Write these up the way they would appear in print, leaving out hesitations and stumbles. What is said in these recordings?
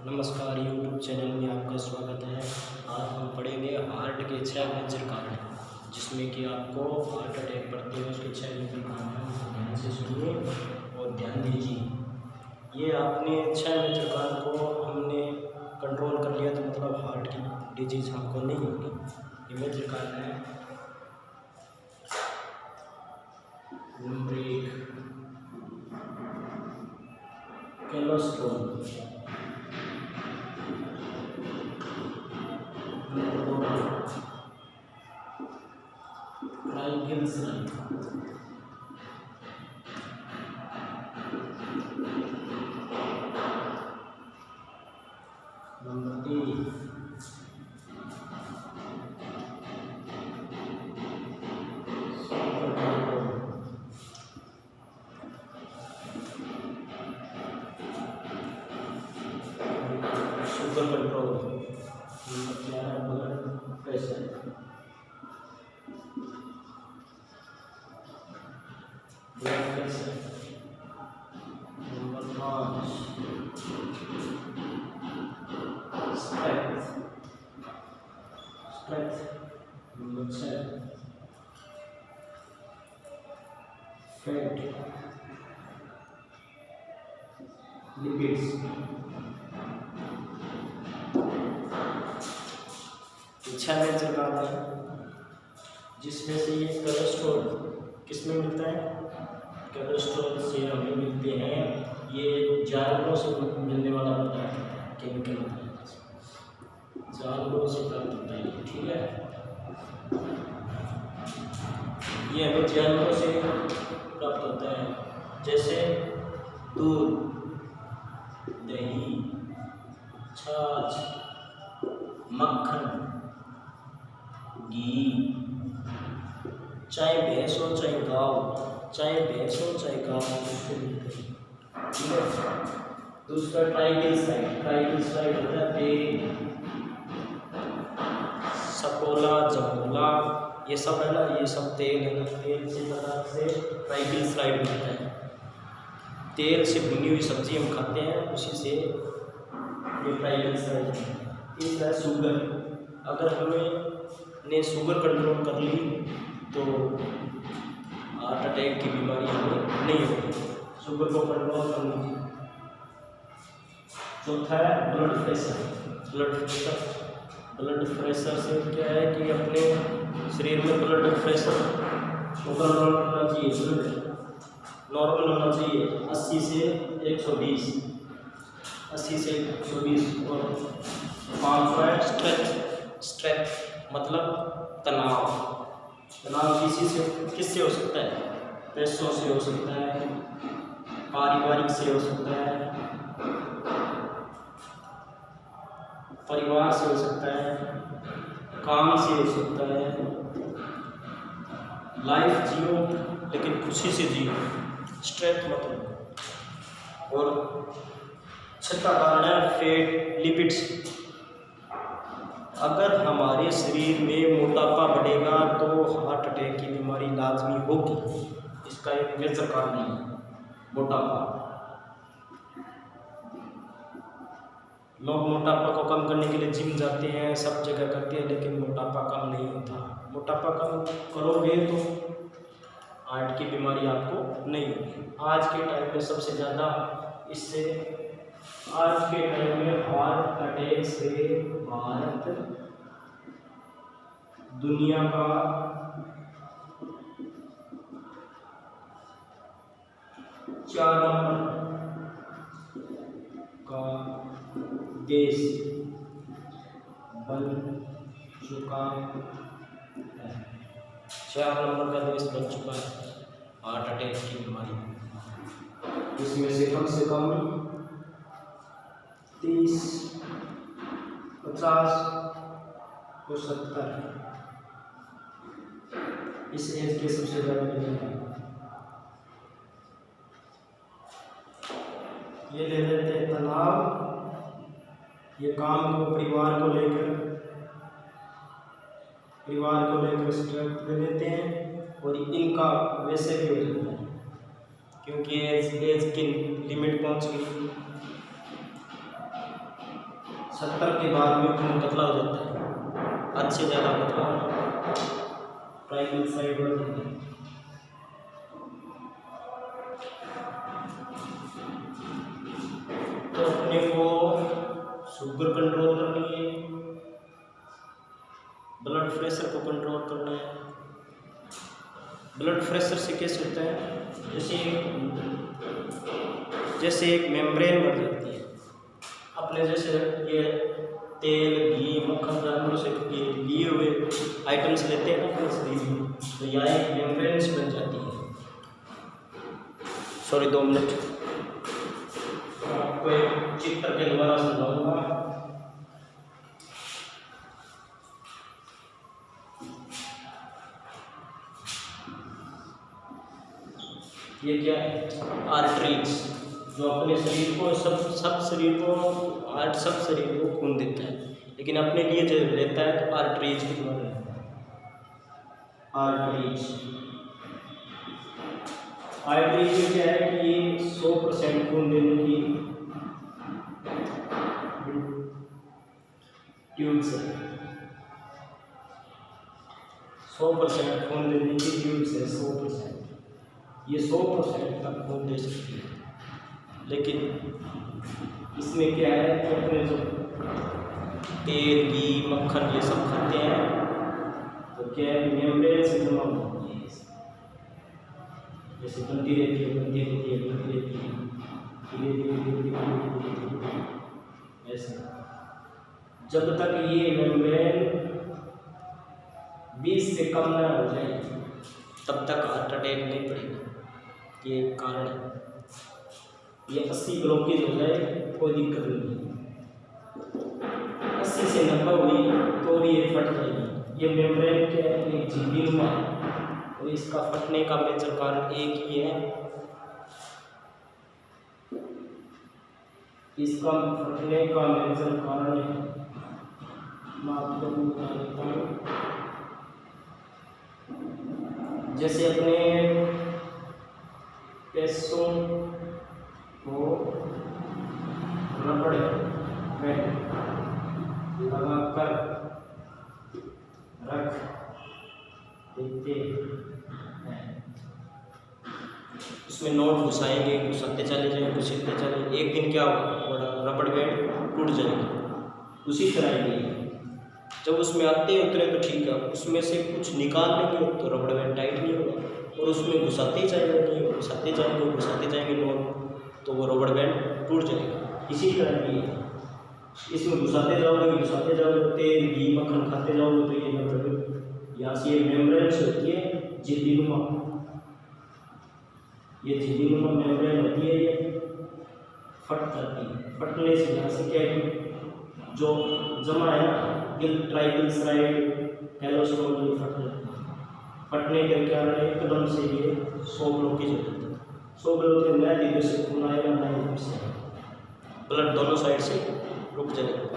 नमस्कार, YouTube channel में आपका स्वागत है। आज हम पढ़ेंगे हार्ट के 6 मेजर कारण, जिसमें कि आपको हार्ट अटैक पड़ते हैं उसके 6 मेजर कारण हैं। उसको ध्यान से सुनिए और ध्यान दीजिए। ये आपने 6 मेजर कारण को हमने कंट्रोल कर लिया तो मतलब हार्ट की डिजीज हमको नहीं होगी। ये मेजर कारण है। Number 1, cholesterol. Triglyceride. Number 3, sugar control. Number 4, blood pressure. Number 5, strength. Number 6, fat, lipids. छह मेजर कारण है, जिसमें से ये कोलेस्ट्रॉल किस में मिलता है? कोलेस्ट्रॉल से हमें मिलते हैं। ये जानवरों से मिलने वाला पदार्थ है, केमिकल जानवरों से प्राप्त होता है। ठीक है, ये हमें जानवरों से प्राप्त होता है, जैसे दूध, दही, छाछ, मक्खन, घी, चाहे भैंस हो चाहे गाँव, चाहे भैंस हो चाहे गाँव, उससे मिलते हैं। ठीक है। दूसरा ट्राइग्लिसराइड होता है तेल, सकोला, जमोला, ये सब है ना, ये सब तेल है ना। तेल से पदार्थ से ट्राइग्लिसराइड मिलता है। तेल से भुनी हुई सब्जी हम खाते हैं, उसी से ये ट्राइग्लिसराइड है। तीसरा शुगर। अगर हमने शुगर कंट्रोल कर ली तो हार्ट अटैक की बीमारी हमें नहीं होगी। शुगर को कंट्रोल कर लीजिए। चौथा है ब्लड प्रेशर। ब्लड प्रेशर से क्या है कि अपने शरीर में ब्लड प्रेशर कंट्रोल करना चाहिए। नॉर्मल होना चाहिए 80 से 120, 80 से 120। और 500 है स्ट्रेंथ, मतलब तनाव किससे हो सकता है? पैसों से हो सकता है, पारिवारिक से हो सकता है, परिवार से हो सकता है, काम से हो सकता है। लाइफ जियो लेकिन खुशी से जियो, स्ट्रेंथ मतलब। और छठा कारण है फैट, लिपिड्स। अगर हमारे शरीर में मोटापा बढ़ेगा तो हार्ट अटैक की बीमारी लाजमी होगी। इसका एक मेजर कारण है मोटापा। लोग मोटापा को कम करने के लिए जिम जाते हैं, सब जगह करते हैं, लेकिन मोटापा कम नहीं होता। मोटापा कम करोगे तो हार्ट की बीमारी आपको नहीं होगी। आज के टाइम में सबसे ज़्यादा आज के टाइम में हार्ट अटैक से भारत दुनिया का 4 नंबर का देश बन चुका है। 4 नंबर का देश बन चुका है हार्ट अटैक की बीमारी। इसमें से कम 30, 50 और 70 इस एज के सबसे ज़्यादा मिलेगा। ये ले लेते हैं तनाव, ये काम को परिवार को लेकर स्ट्रेस ले लेते हैं। और इनका वैसे भी हो जाता है क्योंकि एज की लिमिट पहुंच गई। 70 के बाद में खून पतला हो जाता है, हद से ज़्यादा पतला, ट्राइग्लिसराइड बढ़ जाते हैं। तो अपने को शुगर कंट्रोल करनी है, ब्लड प्रेशर को कंट्रोल करना है। ब्लड प्रेशर से कैसे होता है, जैसे एक मेम्ब्रेन बढ़ जाती है अपने, जैसे ये तेल घी मक्खन जानवरों से ये लिए हुए आइटम्स लेते हैं ना अपने शरीर में, तो यहाँ एक मेम्ब्रेन बन जाती है। सॉरी 2 मिनट, आपको एक चित्र के द्वारा समझाऊंगा। ये क्या है, आर्टरीज, जो अपने शरीर को सब शरीर को खून देता है, लेकिन अपने लिए जो लेता है तो आर्टरीज के द्वारा लेता है। आर्टरीज में क्या है कि ये 100% खून देने की ट्यूब्स है, 100% खून देने की ट्यूब्स है, 100%। ये 100% तक खून दे सकती है, लेकिन इसमें क्या है कि अपने जो तेल घी मक्खन ये सब खाते हैं तो क्या है, मेम्ब्रेन से जमा होती है, जैसे बनती रहती है धीरे ऐसा। जब तक ये मेम्ब्रेन 20 से कम ना हो जाए तब तक हार्ट अटैक नहीं पड़ेगा। ये कारण है। ये 80 ब्लॉकेज हो जाए कोई दिक्कत नहीं, 80 से 90 हुई तो ये फट जाएगी। ये मेम्ब्रेन क्या है, एक झिल्ली है, और इसका फटने का मेजर कारण एक ही है, इसका फटने का मेजर कारण है, मैं आपको बता देता हूँ। जैसे अपने पैसों को रबड़ में लगाकर रख देते हैं, उसमें नोट घुसाते चले जाए, एक दिन क्या होगा, रबड़ बैंड टूट जाएगा। उसी तरह ही जब उसमें आते उतरे तो ठीक है, उसमें से कुछ निकाल लेंगे तो रबड़ बैंड टाइट नहीं होगा, और उसमें घुसाते जाएंगे नोट, तो वो रबड़ बैंड टूट जाएगा। इसी तरह की इसमें घुसाते जाओगे तेल घी मक्खन खाते जाओगे तो ये यहाँ से ये मेम्ब्रेन होती है झिल्लीनुमा, ये झिल्लीनुमा मेम्ब्रेन होती है, ये फट जाती है। फटने से यहाँ से क्या है, जो जमा है ना ट्राइग्लिसराइड कोलेस्ट्रॉल जो फट जाती है, फटने के कारण एकदम से ये 100 ब्लॉकेज हो जाती है। 100 ब्लॉकेज नए धीरे से खून आएगा, नए धीरे से ब्लड दोनों साइड से रुक जाएगा तो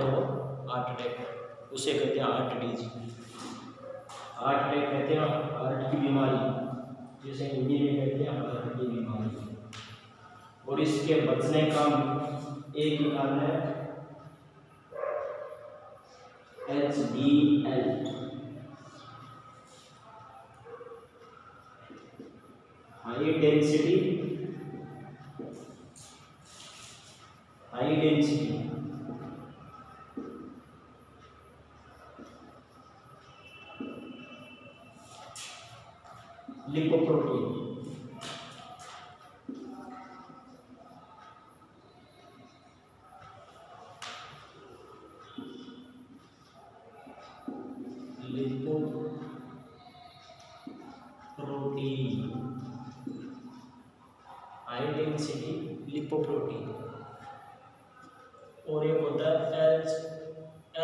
वो हार्ट अटैक, उसे कहते हैं हार्ट डिजीज। हार्ट अटैक कहते हैं हार्ट की बीमारी, जैसे हिंदी में कहते हैं हार्ट की बीमारी। और इसके बचने का एक ही कारण है, HDL, high density lipoprotein. High density lipoprotein. और एक होता है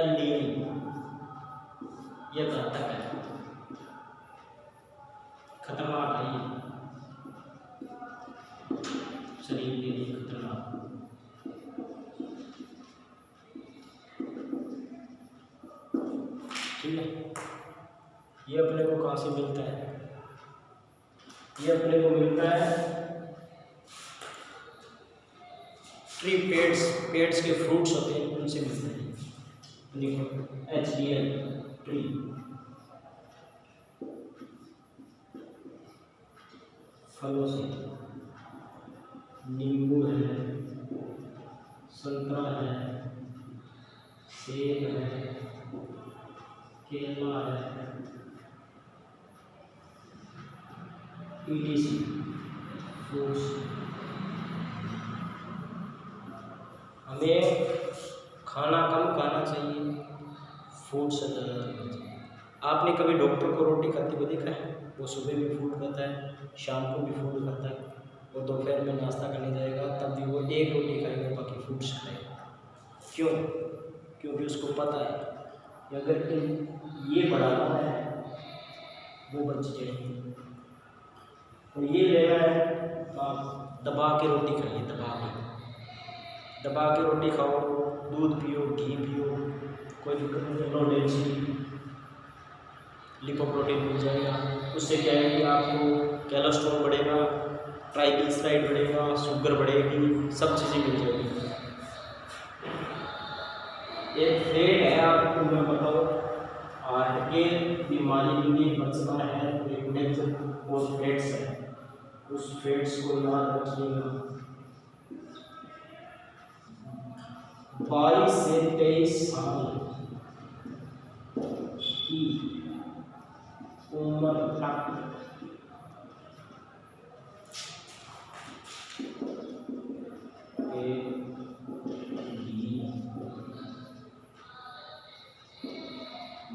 LDL, ये घातक है, खतरनाक है, ये शरीर के लिए खतरनाक। ठीक है, ये अपने को कहाँ से मिलता है, ये अपने को मिलता है ट्री पेड्स के फ्रूट्स होते हैं उनसे मिलते हैं। देखो HDL ट्री, फलों से नींबू है, संतरा है, सेब है, केला है, ETC फ्रूट्स। हमें खाना कम खाना चाहिए, फूड से ज़्यादा खाना चाहिए। आपने कभी डॉक्टर को रोटी खाते हुए देखा है? वो सुबह भी फूड खाता है, शाम को भी फूड खाता है, और दोपहर में नाश्ता करने जाएगा तब भी वो एक रोटी खाएगा, बाकी फ्रूट्स खाएगा। क्यों? क्योंकि उसको पता है कि अगर ये बढ़ाना है वो बच जाएगी, तो ये लेना है तो आप दबा के रोटी खाइए, दबा के रोटी खाओ, दूध पियो, घी पियो, कोई दिक्कत नहीं, लो डेंसिटी लिपोप्रोटीन मिल जाएगा। उससे क्या है कि आपको कोलेस्ट्रॉल बढ़ेगा, ट्राइग्लिसराइड बढ़ेगा, शुगर बढ़ेगी, सब चीज़ें मिल जाएगी। एक फेट है, आपको मैं बताऊँ, हार्ट के बीमारी के लिए बचना है तो एक नेचर वो फेट्स है, उस फेट्स को याद रखिएगा। 22 से 23 साल की उम्र तक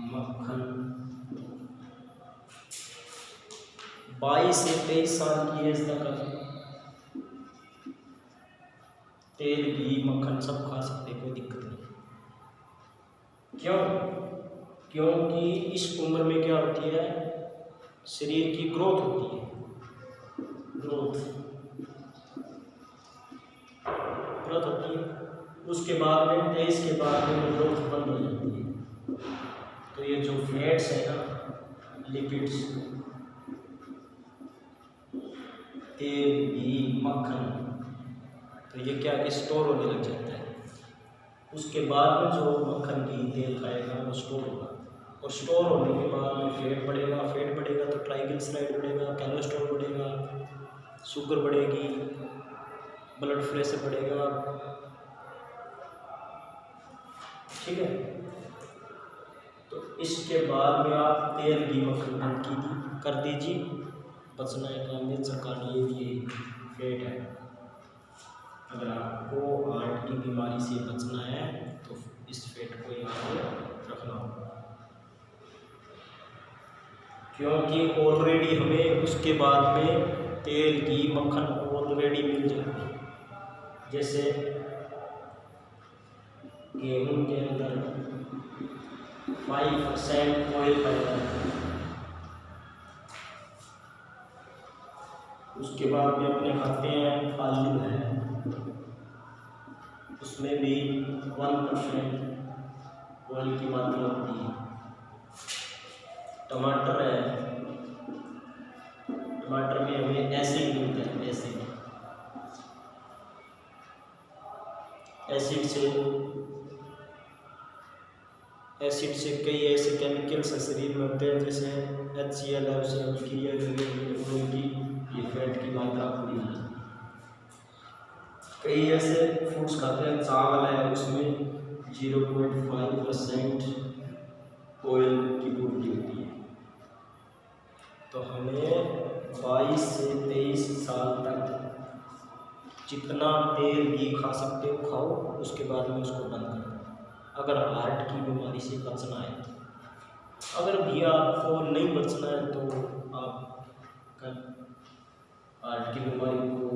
मक्खन, 22 से 23 साल की एज तक तेल, घी, मक्खन सब खा सकते, कोई दिक्कत नहीं। क्यों? क्योंकि इस उम्र में क्या होती है, शरीर की ग्रोथ होती है, ग्रोथ होती है। उसके बाद में 23 के बाद में ग्रोथ बंद हो जाती है। तो ये जो फैट्स है ना, लिपिड्स, तेल, घी, मक्खन, तो ये क्या कि स्टोर होने लग जाता है। उसके बाद में जो मक्खन, घी, तेल खाएगा वो स्टोर होगा, और स्टोर होने के बाद में फेट बढ़ेगा तो ट्राइग्लिसराइड बढ़ेगा, कोलेस्ट्रॉल बढ़ेगा, शुगर बढ़ेगी, ब्लड प्रेशर बढ़ेगा, ठीक है। तो इसके बाद में आप तेल, घी, मक्खन बंद कर दीजिए, बचना है काम में सरकार ये फेट है। अगर आपको हार्ट की बीमारी से बचना है तो इस फेट को याद रखना होगा, क्योंकि ऑलरेडी हमें उसके बाद में तेल, घी, मक्खन ऑलरेडी मिल जाएगा। जैसे गेहूं के अंदर 5% ऑयल पाया जाता है, उसके बाद में अपने खाते हैं आलू है, उसमें भी 1% ऑयल की मात्रा होती है। टमाटर है, टमाटर में हमें एसिड मिलता है, एसिड से कई ऐसे केमिकल्स शरीर में होते हैं, जैसे HCl है, उसे अभिक्रिया की ये फैट की मात्रा पूरी हो जाती है। कई ऐसे फूड्स खाते हैं, चावल है, उसमें 0.5% ऑयल की पूर्ति होती है। तो हमें 22 से 23 साल तक जितना तेल, घी खा सकते हो खाओ, उसके बाद में उसको बंद कर दो, अगर हार्ट की बीमारी से बचना है। अगर भी आपको नहीं बचना है तो आप हार्ट की बीमारी को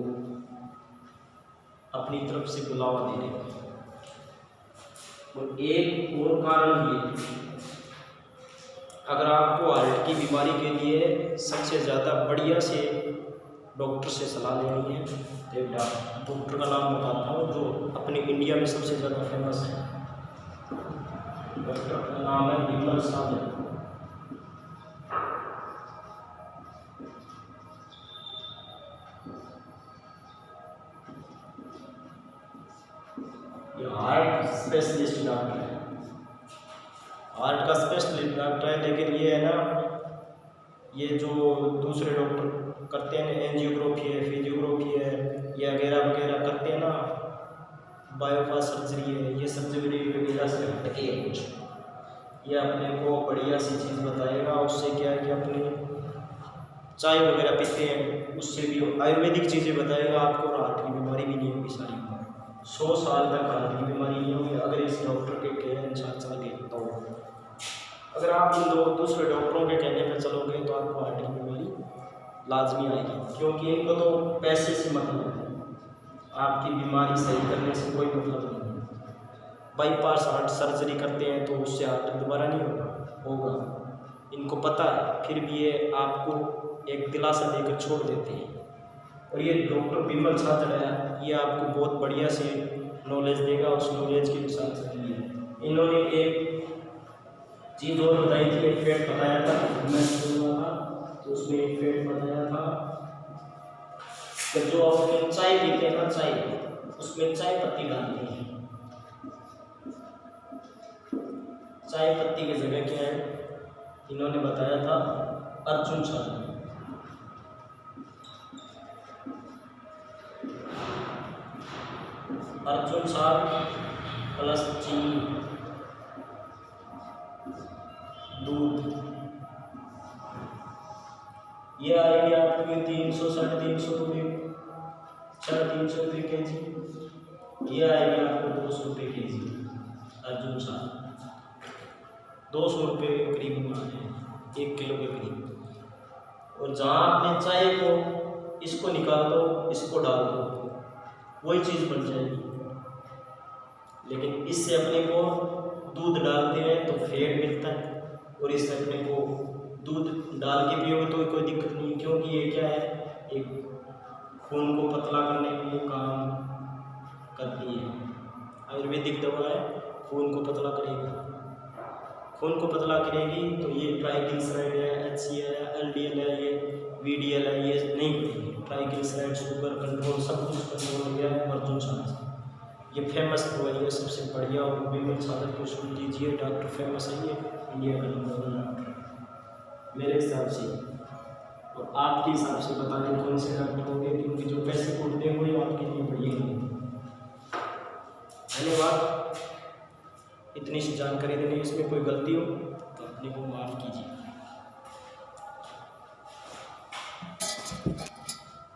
अपनी तरफ से बुलावा दे रहे हैं। और एक और कारण ये, अगर आपको हार्ट की बीमारी के लिए सबसे ज़्यादा बढ़िया से डॉक्टर से सलाह लेनी है तो एक डॉक्टर का नाम बताता हूँ जो अपने इंडिया में सबसे ज़्यादा फेमस है। डॉक्टर का नाम है विमल साधन। ये हार्ट स्पेशलिस्ट डॉक्टर है, हार्ट का स्पेशलिस्ट डॉक्टर है। लेकिन ये है ना, ये जो दूसरे डॉक्टर करते हैं, एंजियोग्राफी है, फिजियोग्राफी है, ये वगैरह वगैरह करते हैं ना, बायोपास सर्जरी है, ये सर्जरी वगैरह से हटके है कुछ। ये अपने को बढ़िया सी चीज़ बताएगा। उससे क्या है कि अपने चाय वगैरह पीते हैं, उससे भी आयुर्वेदिक चीज़ें बताएगा आपको, और हार्ट की बीमारी भी नहीं होगी सारी। 100 साल तक हार्ट की बीमारी नहीं होगी अगर इस डॉक्टर के कहने अनुसार चलोगे तो। अगर आप इन दूसरे डॉक्टरों के कहने पर चलोगे तो आपको हार्ट की बीमारी लाजमी आएगी, क्योंकि इनको तो पैसे से मतलब है, आपकी बीमारी सही करने से कोई मतलब नहीं है। बाईपास हार्ट सर्जरी करते हैं तो उससे हार्ट दोबारा नहीं होगा, इनको पता है, फिर भी ये आपको एक दिलासा देकर छोड़ देते हैं। और ये डॉक्टर बिमल छात्र है, ये आपको बहुत बढ़िया से नॉलेज देगा, उस नॉलेज के हिसाब से दिए। इन्होंने एक चीज़ और बताई थी, एक फैक्ट बताया था, मैं सुन रहा था तो उसमें एक फैक्ट बताया था कि जो आप चाय पीते हैं ना, चाय उसमें चाय पत्ती डालते हैं, चाय पत्ती की जगह क्या है, इन्होंने बताया था अर्जुन छात्र। अर्जुन छात्र प्लस चीनी, दूध, ये आएगी आपकी 300 350 रुपये, 350 रुपये के जी। ये आएगी आपको 200 रुपये के जी अर्जुन छात्र, 200 रुपये के करीब आ जाए, 1 किलो के करीब। और जहाँ आपने चाय को इसको निकाल दो, इसको डाल दो, वही चीज़ बन जाएगी। लेकिन इससे अपने को दूध डालते हैं तो फैट मिलता है, और इससे अपने को दूध डाल के पियोगे तो कोई दिक्कत नहीं, क्योंकि ये क्या है, एक खून को पतला करने के लिए काम करती है। आयुर्वेदिक दवा है, खून को पतला करेगी, खून को पतला करेगी। तो ये ट्राइग्लिसराइड है, HCl है, LDL है, ये VDL है, ये नहीं करेगी। ट्राइग्लिसराइड, शुगर कंट्रोल, सब कुछ कंट्रोल हो गया है अर्जुन छात्र। ये फेमस दवाई है, सबसे बढ़िया, और बिमल छात्र को सुन लीजिए, डॉक्टर फेमस है, ये इंडिया का नंबर 1 डॉक्टर मेरे हिसाब से। और आपके हिसाब से बता दें कौन से डॉक्टर होंगे, क्योंकि जो पैसे कूटते हैं वही आपके लिए बढ़िया है। धन्यवाद। इतनी सी जानकारी देने, इसमें कोई गलती हो तो अपने को माफ़ कीजिए।